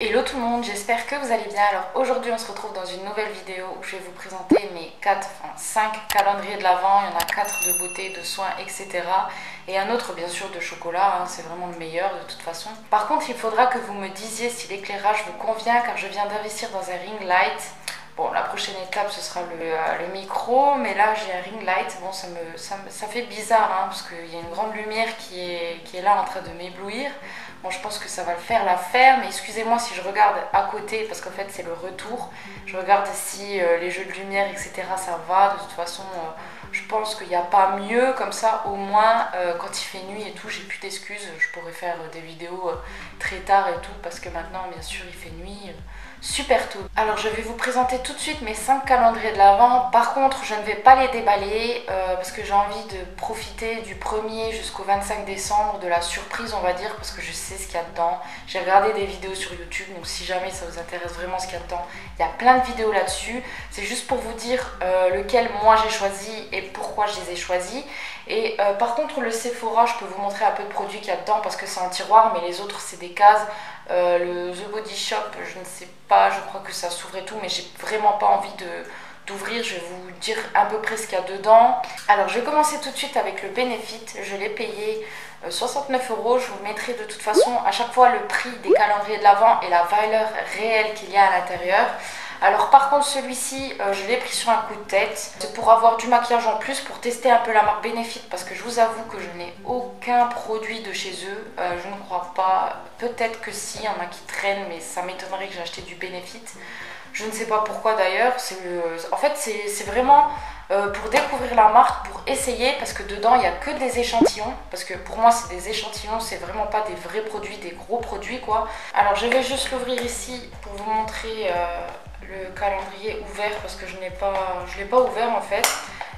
Hello tout le monde, j'espère que vous allez bien. Alors aujourd'hui on se retrouve dans une nouvelle vidéo où je vais vous présenter mes 5 calendriers de l'Avent. Il y en a 4 de beauté, de soins, etc. Et un autre bien sûr de chocolat, c'est vraiment le meilleur de toute façon. Par contre il faudra que vous me disiez si l'éclairage vous convient car je viens d'investir dans un ring light. Bon, la prochaine étape ce sera le micro, mais là j'ai un ring light. Bon, ça fait bizarre parce qu'il y a une grande lumière qui est là en train de m'éblouir. Bon, je pense que ça va le faire l'affaire, mais excusez-moi si je regarde à côté parce qu'en fait c'est le retour. Je regarde si les jeux de lumière, etc. ça va. De toute façon, je pense qu'il n'y a pas mieux comme ça. Au moins, quand il fait nuit et tout, j'ai plus d'excuses. Je pourrais faire des vidéos très tard et tout parce que maintenant, bien sûr, il fait nuit. Super tôt. Alors je vais vous présenter tout de suite mes 5 calendriers de l'Avent. Par contre je ne vais pas les déballer parce que j'ai envie de profiter du 1er jusqu'au 25 décembre de la surprise, on va dire, parce que je sais ce qu'il y a dedans. J'ai regardé des vidéos sur YouTube, donc si jamais ça vous intéresse vraiment ce qu'il y a dedans, il y a plein de vidéos là-dessus. C'est juste pour vous dire lequel moi j'ai choisi et pourquoi je les ai choisis. Et par contre le Sephora, je peux vous montrer un peu de produits qu'il y a dedans parce que c'est en tiroir, mais les autres c'est des cases. Le The Body Shop, je ne sais pas, je crois que ça s'ouvre et tout, mais j'ai vraiment pas envie d'ouvrir. Je vais vous dire à peu près ce qu'il y a dedans. Alors je vais commencer tout de suite avec le Benefit. Je l'ai payé 69 €. Je vous mettrai de toute façon à chaque fois le prix des calendriers de l'Avent et la valeur réelle qu'il y a à l'intérieur. Alors par contre celui-ci je l'ai pris sur un coup de tête. C'est pour avoir du maquillage en plus, pour tester un peu la marque Benefit, parce que je vous avoue que je n'ai aucun produit de chez eux. Je ne crois pas, peut-être que si, il y en a qui traînent, mais ça m'étonnerait que j'ai acheté du Benefit. Je ne sais pas pourquoi d'ailleurs. En fait c'est vraiment pour découvrir la marque, pour essayer, parce que dedans il n'y a que des échantillons, parce que pour moi c'est des échantillons, c'est vraiment pas des vrais produits, des gros produits quoi. Alors je vais juste l'ouvrir ici pour vous montrer le calendrier ouvert, parce que je l'ai pas ouvert en fait,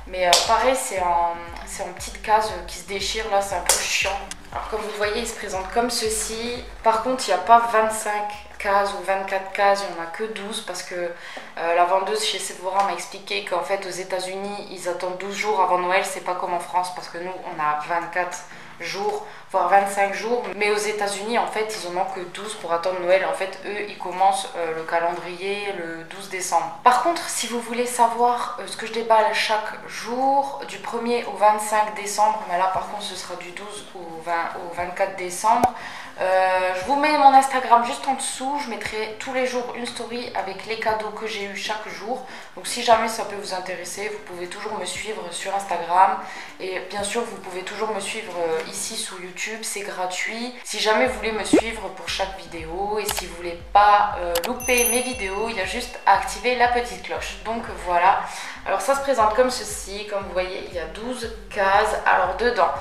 mais pareil c'est en petite case qui se déchire là, c'est un peu chiant. Alors comme vous le voyez il se présente comme ceci. Par contre il n'y a pas 25 cases ou 24 cases, il n'y en a que 12 parce que la vendeuse chez Sephora m'a expliqué qu'en fait aux États-Unis ils attendent 12 jours avant Noël. C'est pas comme en France parce que nous on a 24 jours voire 25 jours, mais aux États-Unis en fait ils en ont que 12 pour attendre Noël. En fait eux ils commencent le calendrier le 12 décembre. Par contre si vous voulez savoir ce que je déballe chaque jour du 1er au 25 décembre, mais là par contre ce sera du 12 au 24 décembre, je vous mets mon Instagram juste en dessous. Je mettrai tous les jours une story avec les cadeaux que j'ai eu chaque jour. Donc si jamais ça peut vous intéresser, vous pouvez toujours me suivre sur Instagram. Et bien sûr, vous pouvez toujours me suivre ici sous YouTube, c'est gratuit. Si jamais vous voulez me suivre pour chaque vidéo et si vous voulez pas louper mes vidéos, il y a juste à activer la petite cloche. Donc voilà. Alors ça se présente comme ceci. Comme vous voyez, il y a 12 cases. Alors dedans,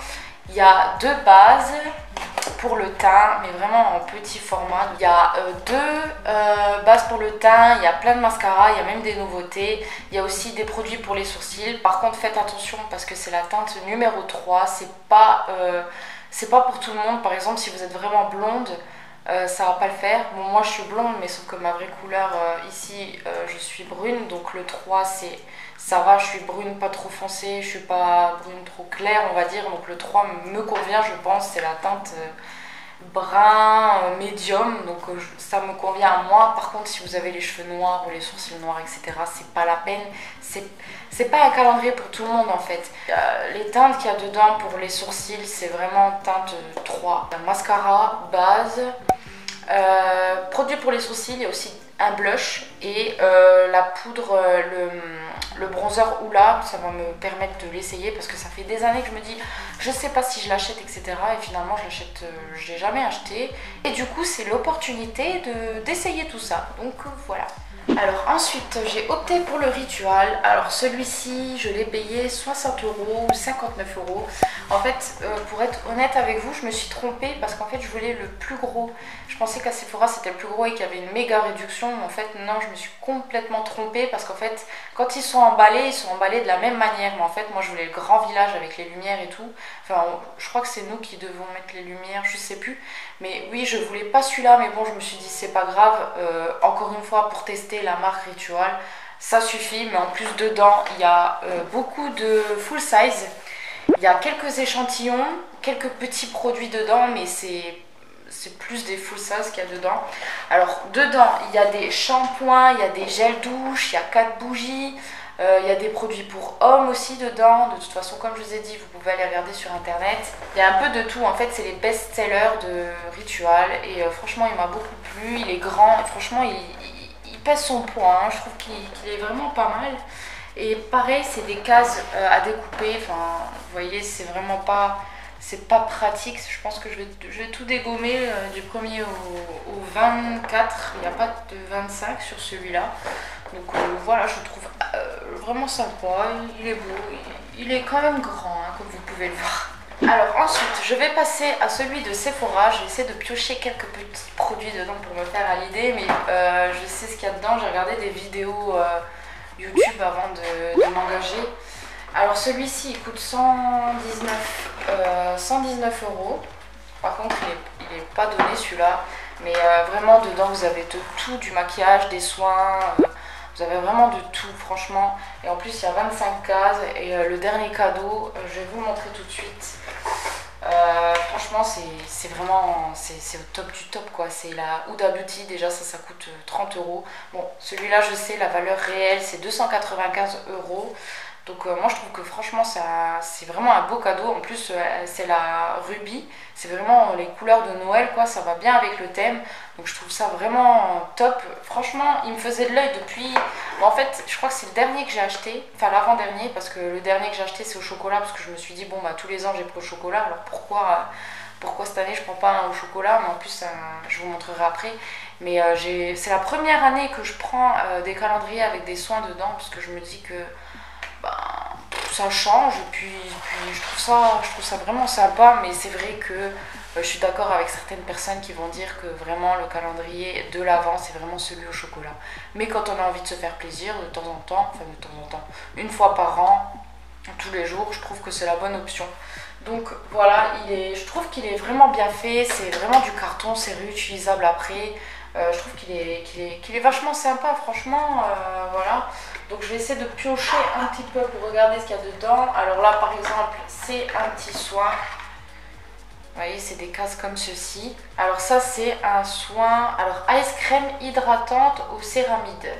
il y a 2 bases pour le teint, mais vraiment en petit format. Il y a 2 bases pour le teint, il y a plein de mascaras, il y a même des nouveautés. Il y a aussi des produits pour les sourcils. Par contre faites attention parce que c'est la teinte numéro 3. C'est pas pour tout le monde. Par exemple si vous êtes vraiment blonde, ça va pas le faire. Bon, moi je suis blonde, mais sauf que ma vraie couleur ici je suis brune, donc le 3 ça va, je suis brune pas trop foncée, je suis pas brune trop claire on va dire, donc le 3 me convient je pense. C'est la teinte brun médium, donc ça me convient à moi. Par contre si vous avez les cheveux noirs ou les sourcils noirs, etc., c'est pas la peine. C'est pas un calendrier pour tout le monde en fait. Les teintes qu'il y a dedans pour les sourcils, c'est vraiment teinte 3. Mascara, base, produit pour les sourcils, il y a aussi un blush et la poudre, le bronzer Hoola. Ça va me permettre de l'essayer parce que ça fait des années que je me dis je sais pas si je l'achète, etc. Et finalement je l'ai jamais acheté, et du coup c'est l'opportunité d'essayer tout ça, donc voilà. Alors ensuite j'ai opté pour le Ritual. Alors celui-ci je l'ai payé 60 € ou 59 €. En fait pour être honnête avec vous, je me suis trompée parce qu'en fait je voulais le plus gros. Je pensais qu'à Sephora c'était le plus gros et qu'il y avait une méga réduction, mais en fait non, je me suis complètement trompée parce qu'en fait quand ils sont emballés de la même manière, mais en fait moi je voulais le grand village avec les lumières et tout. Enfin je crois que c'est nous qui devons mettre les lumières, je sais plus, mais oui je voulais pas celui-là, mais bon je me suis dit c'est pas grave, encore une fois pour tester la marque Ritual ça suffit. Mais en plus dedans il y a beaucoup de full size, il y a quelques échantillons, quelques petits produits dedans, mais c'est plus des full size qu'il y a dedans. Alors dedans il y a des shampoings, il y a des gels douche, il y a 4 bougies, il y a des produits pour hommes aussi dedans. De toute façon, comme je vous ai dit, vous pouvez aller regarder sur internet. Il y a un peu de tout, en fait c'est les best-sellers de Ritual et franchement il m'a beaucoup plu. Il est grand et franchement il pèse son poids, hein. Je trouve qu'il est vraiment pas mal. Et pareil, c'est des cases à découper, enfin vous voyez, c'est vraiment pas... C'est pas pratique, je pense que je vais tout dégommer du 1er au 24, il n'y a pas de 25 sur celui-là. Donc voilà, je le trouve vraiment sympa, il est beau, il est quand même grand, hein, comme vous pouvez le voir. Alors ensuite, je vais passer à celui de Sephora, je vais essayer de piocher quelques petits produits dedans pour me faire à l'idée, mais je sais ce qu'il y a dedans, j'ai regardé des vidéos YouTube avant de m'engager. Alors celui-ci il coûte 119 euros. Par contre il est pas donné celui-là. Mais vraiment dedans vous avez de tout, du maquillage, des soins. Vous avez vraiment de tout franchement. Et en plus il y a 25 cases. Et le dernier cadeau, je vais vous le montrer tout de suite. Franchement c'est vraiment c'est au top du top quoi. C'est la Huda Beauty, déjà ça coûte 30 euros. Bon celui-là je sais la valeur réelle c'est 295 euros. Donc moi je trouve que franchement c'est vraiment un beau cadeau. En plus c'est la Ruby, c'est vraiment les couleurs de Noël quoi, ça va bien avec le thème. Donc je trouve ça vraiment top. Franchement il me faisait de l'œil depuis... Bon, en fait je crois que c'est le dernier que j'ai acheté, enfin l'avant-dernier, parce que le dernier que j'ai acheté c'est au chocolat. Parce que je me suis dit bon bah tous les ans j'ai pris au chocolat, alors pourquoi cette année je prends pas un au chocolat. Mais en plus je vous montrerai après. Mais c'est la première année que je prends des calendriers avec des soins dedans, parce que je me dis que ça change et puis je trouve ça vraiment sympa. Mais c'est vrai que je suis d'accord avec certaines personnes qui vont dire que vraiment le calendrier de l'Avent c'est vraiment celui au chocolat. Mais quand on a envie de se faire plaisir de temps en temps, une fois par an, tous les jours, je trouve que c'est la bonne option. Donc voilà, je trouve qu'il est vraiment bien fait, c'est vraiment du carton, c'est réutilisable après. Je trouve qu'il est vachement sympa franchement, voilà. Donc je vais essayer de piocher un petit peu pour regarder ce qu'il y a dedans. Alors là par exemple c'est un petit soin. Vous voyez c'est des cases comme ceci. Alors ça c'est un soin, alors ice cream hydratante au céramide.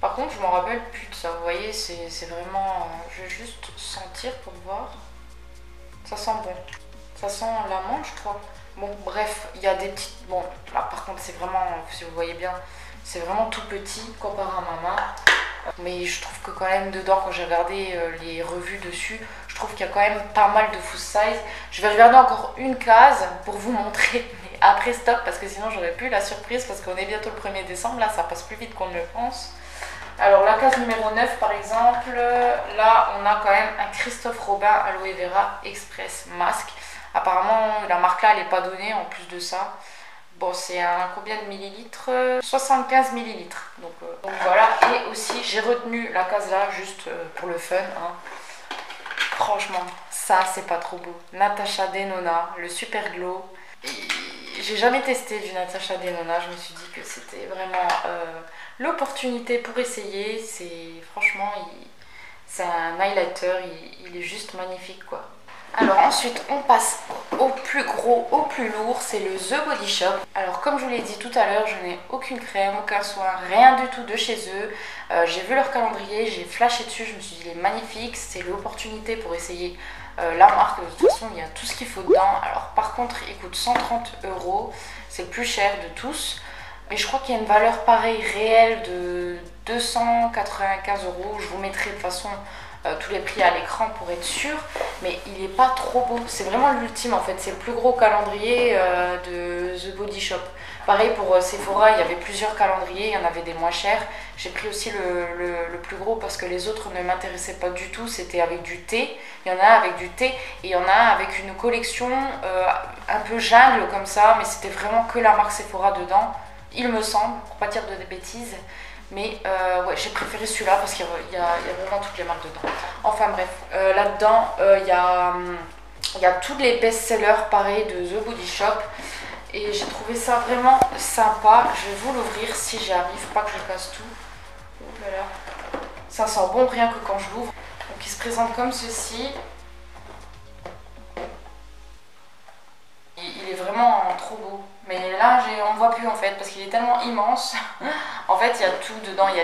Par contre je m'en rappelle plus de ça, vous voyez c'est vraiment... je vais juste sentir pour voir. Ça sent bon. Ça sent la menthe je crois. Bon bref, il y a des petites... Bon là par contre c'est vraiment, si vous voyez bien, c'est vraiment tout petit comparé à ma main. Mais je trouve que quand même dedans, quand j'ai regardé les revues dessus, je trouve qu'il y a quand même pas mal de full size. Je vais regarder encore une case pour vous montrer, mais après stop, parce que sinon j'aurais plus la surprise, parce qu'on est bientôt le 1er décembre, là ça passe plus vite qu'on ne le pense. Alors la case numéro 9 par exemple, là on a quand même un Christophe Robin Aloe Vera Express Masque. Apparemment la marque là elle n'est pas donnée en plus de ça. Bon, c'est un combien de millilitres? 75 millilitres. Donc voilà. Et aussi, j'ai retenu la case là, juste pour le fun. Hein. Franchement, ça, c'est pas trop beau. Natasha Denona, le Super Glow. J'ai jamais testé du Natasha Denona. Je me suis dit que c'était vraiment l'opportunité pour essayer. Franchement, c'est un highlighter. Il est juste magnifique, quoi. Alors ensuite on passe au plus gros, au plus lourd, c'est le The Body Shop. Alors comme je vous l'ai dit tout à l'heure, je n'ai aucune crème, aucun soin, rien du tout de chez eux. J'ai vu leur calendrier, j'ai flashé dessus, je me suis dit il est magnifique, c'est l'opportunité pour essayer la marque. De toute façon il y a tout ce qu'il faut dedans. Alors par contre il coûte 130 euros, c'est le plus cher de tous. Mais je crois qu'il y a une valeur pareille réelle de 295 euros. Je vous mettrai de toute façon tous les prix à l'écran pour être sûr, mais il est pas trop beau. C'est vraiment l'ultime en fait, c'est le plus gros calendrier de The Body Shop. Pareil pour Sephora, il y avait plusieurs calendriers, il y en avait des moins chers. J'ai pris aussi le plus gros parce que les autres ne m'intéressaient pas du tout. C'était avec du thé, il y en a avec du thé et il y en a avec une collection un peu jungle comme ça, mais c'était vraiment que la marque Sephora dedans, il me semble, pour pas dire de bêtises. Mais ouais, j'ai préféré celui-là parce qu'il y a vraiment toutes les marques dedans. Enfin bref, là-dedans, il y a tous les best-sellers pareils de The Body Shop. Et j'ai trouvé ça vraiment sympa. Je vais vous l'ouvrir si j'y arrive, pas que je casse tout. Oh là là. Ça sent bon rien que quand je l'ouvre. Donc il se présente comme ceci. Il il est vraiment trop beau. Mais là, on ne voit plus en fait, parce qu'il est tellement immense. En fait, il y a tout dedans. Il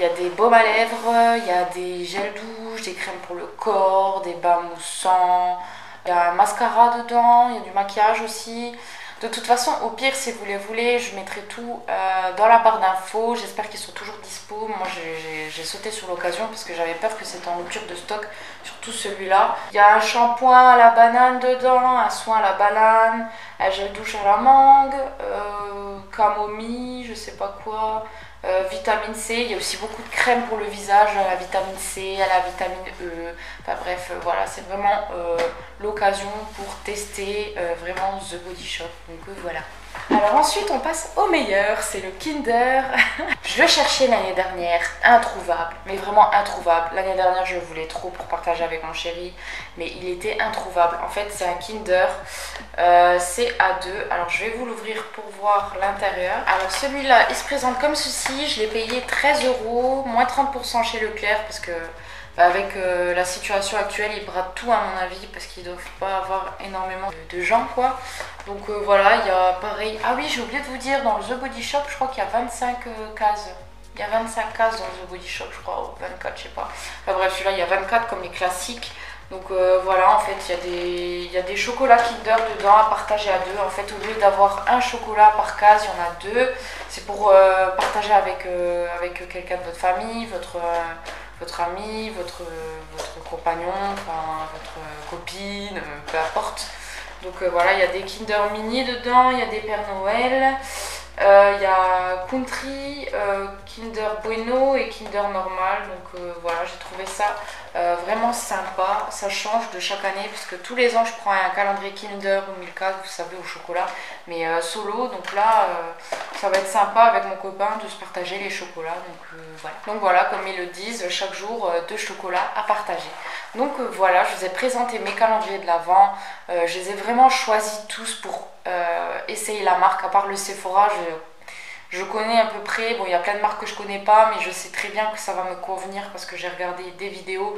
y a des baumes à lèvres, il y a des gels douche, des crèmes pour le corps, des bains moussants. Il y a un mascara dedans, il y a du maquillage aussi. De toute façon, au pire, si vous les voulez, je mettrai tout dans la barre d'infos. J'espère qu'ils sont toujours dispo. Moi, j'ai sauté sur l'occasion parce que j'avais peur que c'était en rupture de stock, surtout celui-là. Il y a un shampoing à la banane dedans, un soin à la banane, un gel douche à la mangue, camomille, je sais pas quoi, vitamine C. Il y a aussi beaucoup de crèmes pour le visage, à la vitamine C, à la vitamine E. Enfin bref, voilà, c'est vraiment l'occasion pour tester vraiment The Body Shop. Donc voilà. Alors ensuite on passe au meilleur, c'est le Kinder. Je le cherchais l'année dernière, introuvable, mais vraiment introuvable. L'année dernière je le voulais trop pour partager avec mon chéri, mais il était introuvable. En fait c'est un Kinder, c'est A2. Alors je vais vous l'ouvrir pour voir l'intérieur. Alors celui-là il se présente comme ceci, je l'ai payé 13 €, moins 30% chez Leclerc parce que avec la situation actuelle, ils bradent tout à mon avis parce qu'ils doivent pas avoir énormément de gens quoi. Donc voilà, il y a pareil. Ah oui, j'ai oublié de vous dire, dans le The Body Shop, je crois qu'il y a 25 cases. Il y a 25 cases dans le The Body Shop, je crois, ou 24, je sais pas. Enfin bref, celui-là, il y a 24 comme les classiques. Donc voilà, en fait, il y a des chocolats Kinder dedans à partager à deux. En fait, au lieu d'avoir un chocolat par case, il y en a deux. C'est pour partager avec quelqu'un de votre famille, votre ami, votre compagnon, enfin, votre copine, peu importe. Donc voilà, il y a des Kinder Mini dedans, il y a des Pères Noël, il y a Country, Kinder Bueno et Kinder Normal. Donc voilà, j'ai trouvé ça vraiment sympa. Ça change de chaque année parce que tous les ans je prends un calendrier Kinder ou Milka, vous savez, au chocolat, mais solo. Donc là, ça va être sympa avec mon copain de se partager les chocolats. Donc voilà, comme ils le disent, chaque jour 2 chocolats à partager. Donc voilà, je vous ai présenté mes calendriers de l'Avent. Je les ai vraiment choisis tous pour essayer la marque. À part le Sephora, je connais à peu près. Bon, il y a plein de marques que je connais pas, mais je sais très bien que ça va me convenir parce que j'ai regardé des vidéos.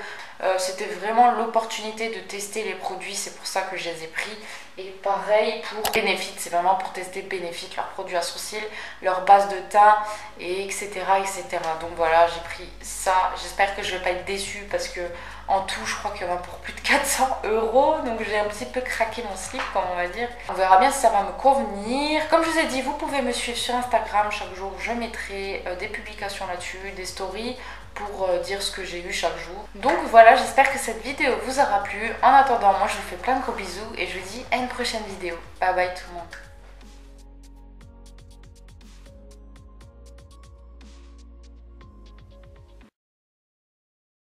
C'était vraiment l'opportunité de tester les produits, c'est pour ça que je les ai pris. Et pareil pour Benefit, c'est vraiment pour tester Benefit, leurs produits à sourcils, leur base de teint, et etc. etc. Donc voilà, j'ai pris ça. J'espère que je vais pas être déçue parce que en tout, je crois qu'il y en a pour plus de 400 €. Donc j'ai un petit peu craqué mon slip, comme on va dire. On verra bien si ça va me convenir. Comme je vous ai dit, vous pouvez me suivre sur Instagram. Chaque jour, je mettrai des publications là-dessus, des stories pour dire ce que j'ai eu chaque jour. Donc voilà, j'espère que cette vidéo vous aura plu. En attendant, moi je vous fais plein de gros bisous et je vous dis à une prochaine vidéo. Bye bye tout le monde.